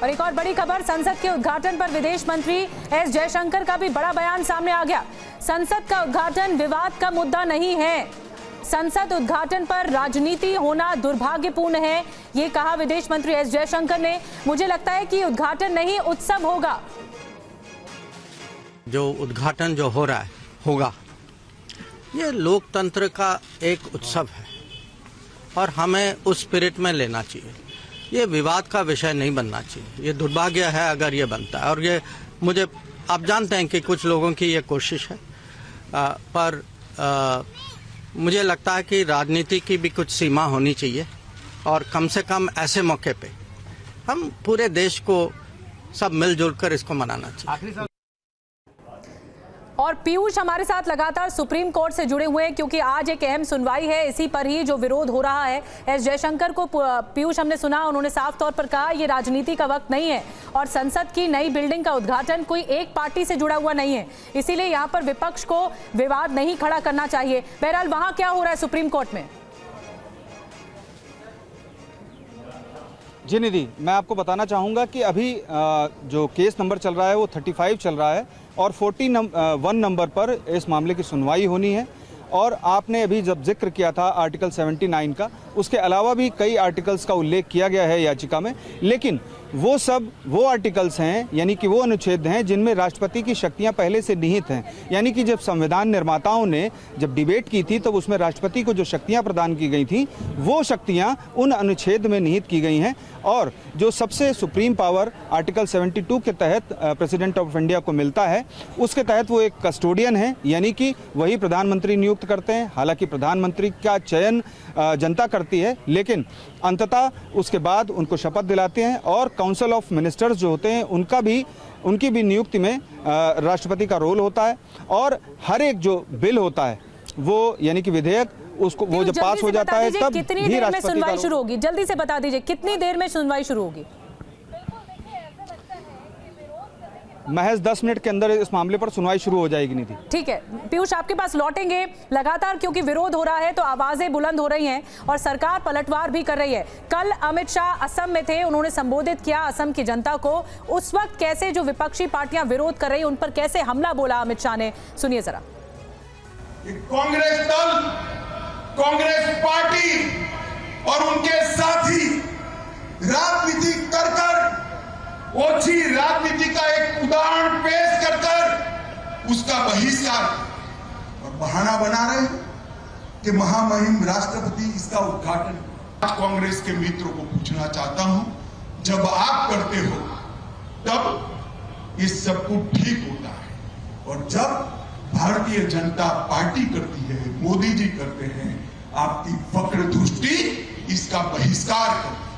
और एक और बड़ी खबर, संसद के उद्घाटन पर विदेश मंत्री एस जयशंकर का भी बड़ा बयान सामने आ गया। संसद का उद्घाटन विवाद का मुद्दा नहीं है, संसद उद्घाटन पर राजनीति होना दुर्भाग्यपूर्ण है, ये कहा विदेश मंत्री एस जयशंकर ने। मुझे लगता है कि उद्घाटन नहीं उत्सव होगा। जो उद्घाटन जो हो रहा है होगा, ये लोकतंत्र का एक उत्सव है और हमें उस स्पिरिट में लेना चाहिए। ये विवाद का विषय नहीं बनना चाहिए। ये दुर्भाग्य है अगर ये बनता है, और ये मुझे आप जानते हैं कि कुछ लोगों की ये कोशिश है, पर मुझे लगता है कि राजनीति की भी कुछ सीमा होनी चाहिए और कम से कम ऐसे मौके पे हम पूरे देश को सब मिलजुल कर इसको मनाना चाहिए। और पीयूष हमारे साथ लगातार सुप्रीम कोर्ट से जुड़े हुए हैं, क्योंकि आज एक अहम सुनवाई है इसी पर ही जो विरोध हो रहा है। एस जयशंकर को पीयूष हमने सुना, उन्होंने साफ तौर पर कहा ये राजनीति का वक्त नहीं है और संसद की नई बिल्डिंग का उद्घाटन कोई एक पार्टी से जुड़ा हुआ नहीं है, इसीलिए यहाँ पर विपक्ष को विवाद नहीं खड़ा करना चाहिए। बहरहाल वहां क्या हो रहा है सुप्रीम कोर्ट में? जी निधि, मैं आपको बताना चाहूँगा कि अभी जो केस नंबर चल रहा है वो 35 चल रहा है और 41 नंबर पर इस मामले की सुनवाई होनी है। और आपने अभी जब जिक्र किया था आर्टिकल 79 का, उसके अलावा भी कई आर्टिकल्स का उल्लेख किया गया है याचिका में, लेकिन वो आर्टिकल्स हैं, यानी कि वो अनुच्छेद हैं जिनमें राष्ट्रपति की शक्तियां पहले से निहित हैं। यानी कि जब संविधान निर्माताओं ने जब डिबेट की थी तब उसमें राष्ट्रपति को जो शक्तियां प्रदान की गई थी वो शक्तियां उन अनुच्छेद में निहित की गई हैं। और जो सबसे सुप्रीम पावर आर्टिकल 72 के तहत प्रेसिडेंट ऑफ इंडिया को मिलता है, उसके तहत वो एक कस्टोडियन है, यानी कि वही प्रधानमंत्री नियुक्त करते हैं। हालांकि प्रधानमंत्री का चयन जनता करती है, लेकिन अंततः उसके बाद उनको शपथ दिलाते हैं और काउंसिल ऑफ मिनिस्टर्स जो होते हैं उनकी भी नियुक्ति में राष्ट्रपति का रोल होता है। और हर एक जो बिल होता है वो, यानी कि विधेयक, उसको वो जब पास हो जाता है तब कितनी देर में सुनवाई शुरू होगी? जल्दी से बता दीजिए कितनी देर में सुनवाई शुरू होगी? महज 10 मिनट के अंदर इस मामले पर सुनवाई शुरू हो जाएगी निधि। ठीक है पीयूष, आपके पास लौटेंगे। लगातार क्योंकि विरोध हो रहा है तो आवाजें बुलंद हो रही हैं और सरकार पलटवार भी कर रही है। कल अमित शाह असम में थे, उन्होंने संबोधित किया असम की जनता को। उस वक्त कैसे जो विपक्षी पार्टियां विरोध कर रही, उन पर कैसे हमला बोला अमित शाह ने, सुनिए जरा। कांग्रेस दल, कांग्रेस पार्टी और उनके साथी राजनीति कर ओछी राजनीति का एक उदाहरण पेश कर उसका बहिष्कार और बहाना बना रहे हैं कि महामहिम राष्ट्रपति इसका उद्घाटन। कांग्रेस के मित्रों को पूछना चाहता हूं, जब आप करते हो तब ये सब कुछ ठीक होता है, और जब भारतीय जनता पार्टी करती है, मोदी जी करते हैं, आपकी वक्र दृष्टि इसका बहिष्कार करती है।